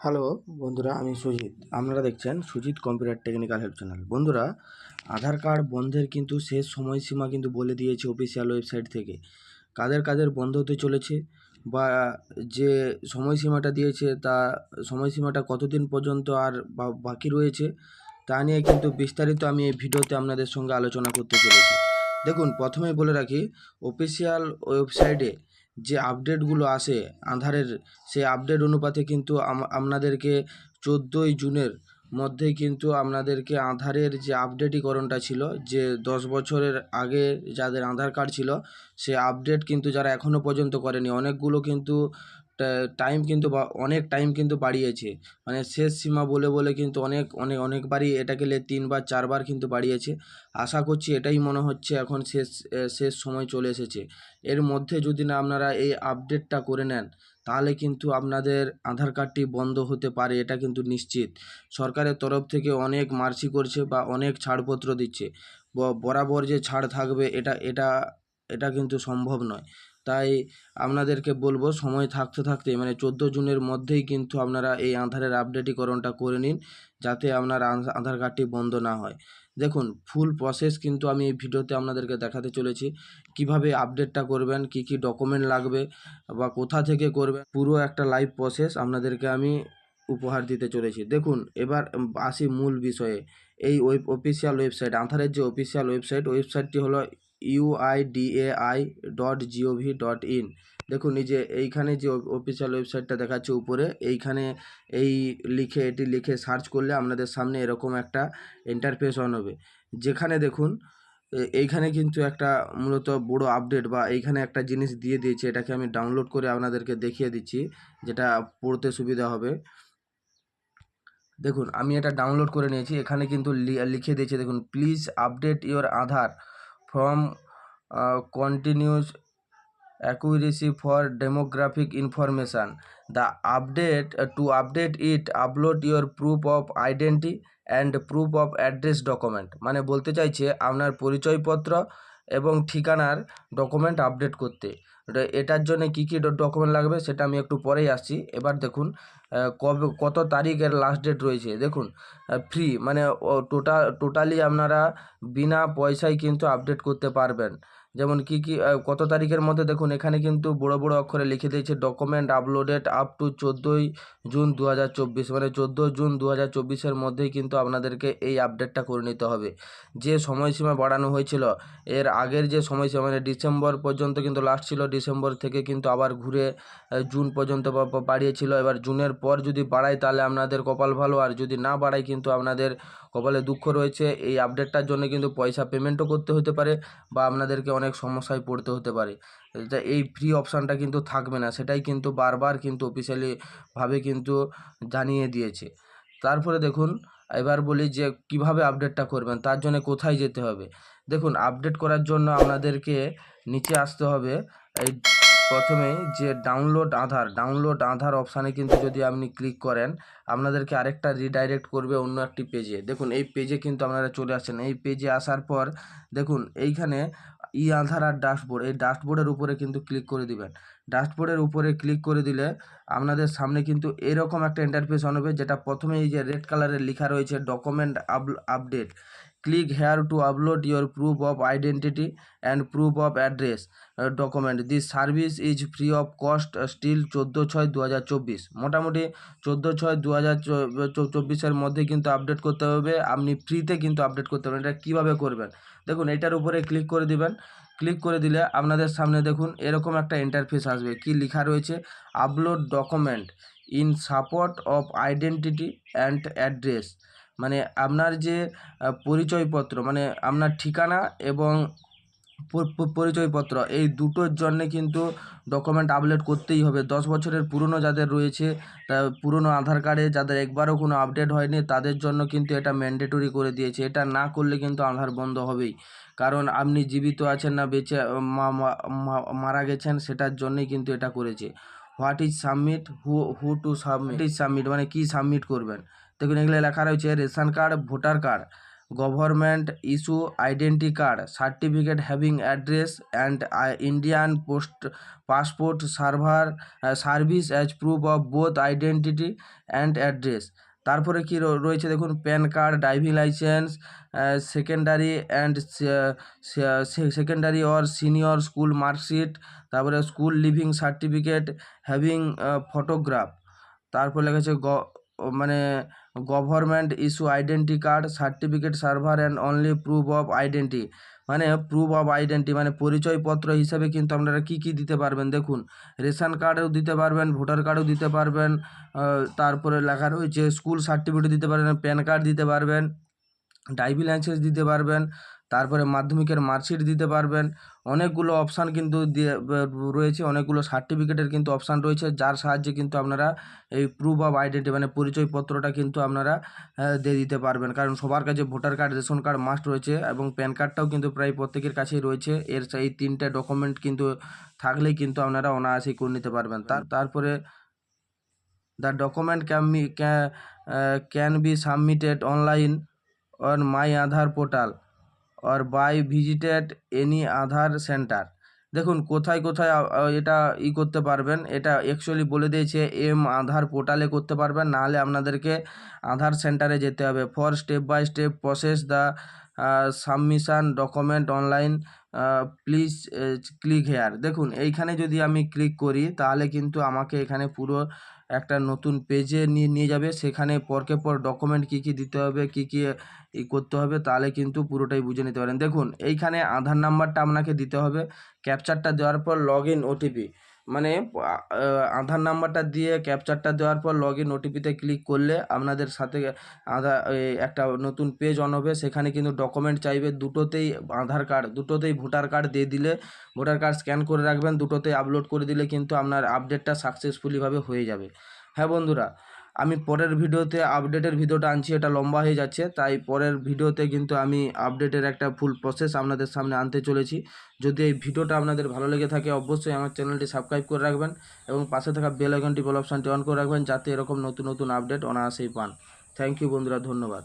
Hello বন্ধুরা, আমি সুজিত। আপনারা দেখছেন Sujit computer technical help channel. বন্ধুরা, আধার কার্ড বন্ধের কিন্তু শেষ সময়সীমা কিন্তু বলে দিয়েছে অফিসিয়াল ওয়েবসাইট থেকে। কাদের কাদের বন্ধ হতে চলেছে বা যে সময়সীমাটা দিয়েছে তা সময়সীমাটা কতদিন পর্যন্ত আর বাকি রয়েছে তা নিয়ে কিন্তু বিস্তারিত আমি এই ভিডিওতে আপনাদের সঙ্গে আলোচনা করতে চলেছি। দেখুন, প্রথমেই বলে রাখি, অফিসিয়াল ওয়েবসাইটে যে আপডেটগুলো আসে আধারের, সেই আপডেট অনুপাতে কিন্তু আপনাদেরকে 14ই জুনের মধ্যেই কিন্তু আপনাদেরকে আধারের যে আপডেটীকরণটা ছিল, যে 10 বছরের আগে যাদের আধার কার্ড ছিল সে আপডেট কিন্তু যারা এখনও পর্যন্ত করেনি, অনেকগুলো কিন্তু টাইম কিন্তু অনেক টাইম কিন্তু বাড়িয়েছে। মানে শেষ সীমা বলে বলে কিন্তু অনেকবারই এটাকে 3 বার 4 বার কিন্তু বাড়িয়েছে। আশা করছি এটাই মনে হচ্ছে এখন শেষ সময় চলে এসেছে। এর মধ্যে যদি না আপনারা এই আপডেটটা করে নেন তাহলে কিন্তু আপনাদের আধার কার্ডটি বন্ধ হতে পারে, এটা কিন্তু নিশ্চিত। সরকারের তরফ থেকে অনেক মার্সি করছে বা অনেক ছাড়পত্র দিচ্ছে, বরাবর যে ছাড় থাকবে এটা এটা এটা কিন্তু সম্ভব নয়। তাই আপনাদেরকে বলবো, সময় থাকতে থাকতে মানে 14 জুনের মধ্যেই কিন্তু আপনারা এই আধারের আপডেটীকরণটা করে নিন, যাতে আপনার আধার কার্ডটি বন্ধ না হয়। দেখুন, ফুল প্রসেস কিন্তু আমি এই ভিডিওতে আপনাদেরকে দেখাতে চলেছি। কিভাবে আপডেটটা করবেন, কি কি ডকুমেন্ট লাগবে বা কোথা থেকে করবেন, পুরো একটা লাইভ প্রসেস আপনাদেরকে আমি উপহার দিতে চলেছি। দেখুন, এবার আসি মূল বিষয়ে। এই অফিসিয়াল ওয়েবসাইট, আধারের যে অফিসিয়াল ওয়েবসাইটটি হলো uidai.gov.in। দেখুন, এই যে এইখানে যে অফিসিয়াল ওয়েবসাইটটা দেখাচ্ছে উপরে, এইখানে এটি লিখে সার্চ করলে আপনাদের সামনে এরকম একটা ইন্টারফেস অন হবে, যেখানে দেখুন এইখানে কিন্তু একটা মূলত বড় আপডেট বা এইখানে একটা জিনিস দিয়ে দিয়েছে। এটাকে আমি ডাউনলোড করে আপনাদেরকে দেখিয়ে দিচ্ছি, যেটা পড়তে সুবিধা হবে। দেখুন, আমি এটা ডাউনলোড করে নিয়েছি। এখানে কিন্তু লিখে দিয়েছে, দেখুন, please update your Aadhaar from continuous accuracy for demographic information. The update to update it, upload your proof of identity and proof of address document। মানে বলতে চাইছে আপনার পরিচয়পত্র এবং ঠিকানার ডকুমেন্ট আপডেট করতে। এটার জন্য কি কি ডকুমেন্ট লাগবে সেটা আমি একটু পরেই আসছি। এবার দেখুন, কত তারিখের লাস্ট ডেট রয়েছে। দেখুন, ফ্রি মানে টোটালি আপনারা বিনা পয়সায় কিন্তু আপডেট করতে পারবেন। যেমন কি কি কত তারিখের মধ্যে, দেখুন এখানে কিন্তু বড় বড় অক্ষরে লিখে দিয়েছে, ডকুমেন্ট আপলোডেড আপ টু 14ই জুন 2024। মানে 14 জুন 2024-এর মধ্যেই কিন্তু আপনাদেরকে এই আপডেটটা করে নিতে হবে। যে সময়সীমা বাড়ানো হয়েছিল, এর আগের যে সময়সীমা মানে ডিসেম্বর পর্যন্ত কিন্তু লাস্ট ছিল, ডিসেম্বর থেকে কিন্তু আবার ঘুরে জুন পর্যন্ত বাড়িয়েছিল। এবার জুনের পর যদি বাড়ায় তাহলে আপনাদের কপাল ভালো, আর যদি না বাড়ায় কিন্তু আপনাদের কপালে দুঃখ রয়েছে। এই আপডেটটার জন্য কিন্তু পয়সা পেমেন্টও করতে হতে পারে বা আপনাদেরকে অনেক সমস্যায় পড়তে হতে পারে। এই ফ্রি অপশানটা কিন্তু থাকবে না, সেটাই কিন্তু বারবার কিন্তু অফিসিয়ালিভাবে কিন্তু জানিয়ে দিয়েছে। তারপরে দেখুন, এবার বলি যে কিভাবে আপডেটটা করবেন, তার জন্য কোথায় যেতে হবে। দেখুন, আপডেট করার জন্য আপনাদেরকে নিচে আসতে হবে। এই প্রথমেই যে ডাউনলোড আধার অপশানে কিন্তু যদি আপনি ক্লিক করেন, আপনাদেরকে আরেকটা রিডাইরেক্ট করবে অন্য একটি পেজে। দেখুন, এই পেজে কিন্তু আপনারা চলে আসছেন। এই পেজে আসার পর দেখুন এইখানে আধার আর ড্যাশবোর্ড, এই ড্যাশবোর্ডের উপরে কিন্তু ক্লিক করে দিবেন। ড্যাশবোর্ডের উপরে ক্লিক করে দিলে আপনাদের সামনে কিন্তু এরকম একটা ইন্টারফেস হবে, যেটা প্রথমে এই যে রেড কালারের লেখা রয়েছে document update. Click here to upload your proof of identity and proof of address document. This service is free of cost still 14/6/2024। মোটামুটি 14/6/2024-এর মধ্যে কিন্তু আপডেট করতে হবে। আপনি ফ্রিতে কিন্তু আপডেট করতে পারবেন। এটা কীভাবে করবেন, দেখুন এটার উপরে ক্লিক করে দিবেন। ক্লিক করে দিলে আপনাদের সামনে দেখুন এরকম একটা ইন্টারফেস আসবে। কি লেখা রয়েছে, upload document in support of identity and address. মানে আপনার যে পরিচয়পত্র, মানে আপনার ঠিকানা এবং পরিচয়পত্র, এই দুটোর জন্যে কিন্তু ডকুমেন্ট আপলোড করতেই হবে। 10 বছরের পুরনো যাদের রয়েছে, পুরনো আধার কার্ডে যাদের একবারও কোনো আপডেট হয়নি, তাদের জন্য কিন্তু এটা ম্যান্ডেটরি করে দিয়েছে। এটা না করলে কিন্তু আধার বন্ধ হবেই। কারণ আপনি জীবিত আছেন না বেঁচে মারা গেছেন, সেটার জন্যই কিন্তু এটা করেছে। What is submit, who to submit, is submit মানে কি সাবমিট করবেন। দেখুন এগুলো লেখা রয়েছে ration card, voter card, government issue identity card certificate having address and Indian passport service as proof of both identity and address. তারপরে কি রয়েছে দেখুন, PAN card, driving licence, secondary and secondary or senior school marksheet, তারপরে school leaving certificate having photograph. তারপর লেগেছে মানে government issue identity card certificate server and only proof of identity, মানে proof of identity মানে পরিচয়পত্র হিসাবে কিন্তু আপনারা কী কী দিতে পারবেন দেখুন, রেশন কার্ডও দিতে পারবেন, ভোটার কার্ডও দিতে পারবেন, তারপরে লেখা রয়েছে স্কুল সার্টিফিকেট দিতে পারবেন, প্যান কার্ড দিতে পারবেন, ড্রাইভিং লাইসেন্স দিতে পারবেন, তারপরে মাধ্যমিকের মার্কশিট দিতে পারবেন। অনেকগুলো অপশান কিন্তু রয়েছে, অনেকগুলো সার্টিফিকেটের কিন্তু অপশান রয়েছে, যার সাহায্যে কিন্তু আপনারা এই প্রুফ অফ আইডেন্টি মানে পরিচয়পত্রটা কিন্তু আপনারা দিয়ে দিতে পারবেন। কারণ সবার কাছে voter card, ration card must রয়েছে এবং প্যান কার্ডটাও কিন্তু প্রায় প্রত্যেকের কাছেই রয়েছে। এই তিনটে ডকুমেন্ট কিন্তু থাকলেই কিন্তু আপনারা অনায়াসেই করে নিতে পারবেন। তারপরে the document can be submitted online on my Aadhaar portal or by visited any Aadhaar center। দেখুন কোথায় কোথায় এটা করতে পারবেন, এটা অ্যাকচুয়ালি বলে দিয়েছে আধার পোর্টালে করতে পারবেন, নাহলে আপনাদেরকে আধার সেন্টারে যেতে হবে। For step by step process the submission document online please click here. দেখুন এইখানে যদি আমি ক্লিক করি তাহলে কিন্তু আমাকে এখানে পুরো একটা নতুন পেজে নিয়ে যাবে, সেখানে পরকে পর ডকুমেন্ট কী কী দিতে হবে, কী কী করতে হবে, তাহলে কিন্তু পুরোটাই বুঝে নিতে পারেন। দেখুন এইখানে আধার নাম্বারটা আপনাকে দিতে হবে, ক্যাপচারটা দেওয়ার পর লগ ইন ওটিপি, মানে আধার নাম্বারটা দিয়ে ক্যাপচারটা দেওয়ার পর লগ ইন ওটিপিতে ক্লিক করলে আপনাদের সাথে একটা নতুন পেজ অন হবে। সেখানে কিন্তু ডকুমেন্ট চাইবে, দুটোতেই আধার কার্ড, দুটোতেই ভোটার কার্ড দিয়ে দিলে, ভোটার কার্ড স্ক্যান করে রাখবেন, দুটোতেই আপলোড করে দিলে কিন্তু আপনার আপডেটটা সাকসেসফুলিভাবে হয়ে যাবে। হ্যাঁ বন্ধুরা, আমি পরের ভিডিওতে আপডেটের ভিডিওটা আনছি, এটা লম্বা হয়ে যাচ্ছে, তাই পরের ভিডিওতে কিন্তু আমি আপডেটের একটা ফুল প্রসেস আপনাদের সামনে আনতে চলেছি। যদি এই ভিডিওটা আপনাদের ভালো লেগে থাকে অবশ্যই আমার চ্যানেলটি সাবস্ক্রাইব করে রাখবেন এবং পাশে থাকা বেল আইকনটি অপশানটি অন করে রাখবেন, যাতে এরকম নতুন নতুন আপডেট অনায়াসেই পান। থ্যাংক ইউ বন্ধুরা, ধন্যবাদ।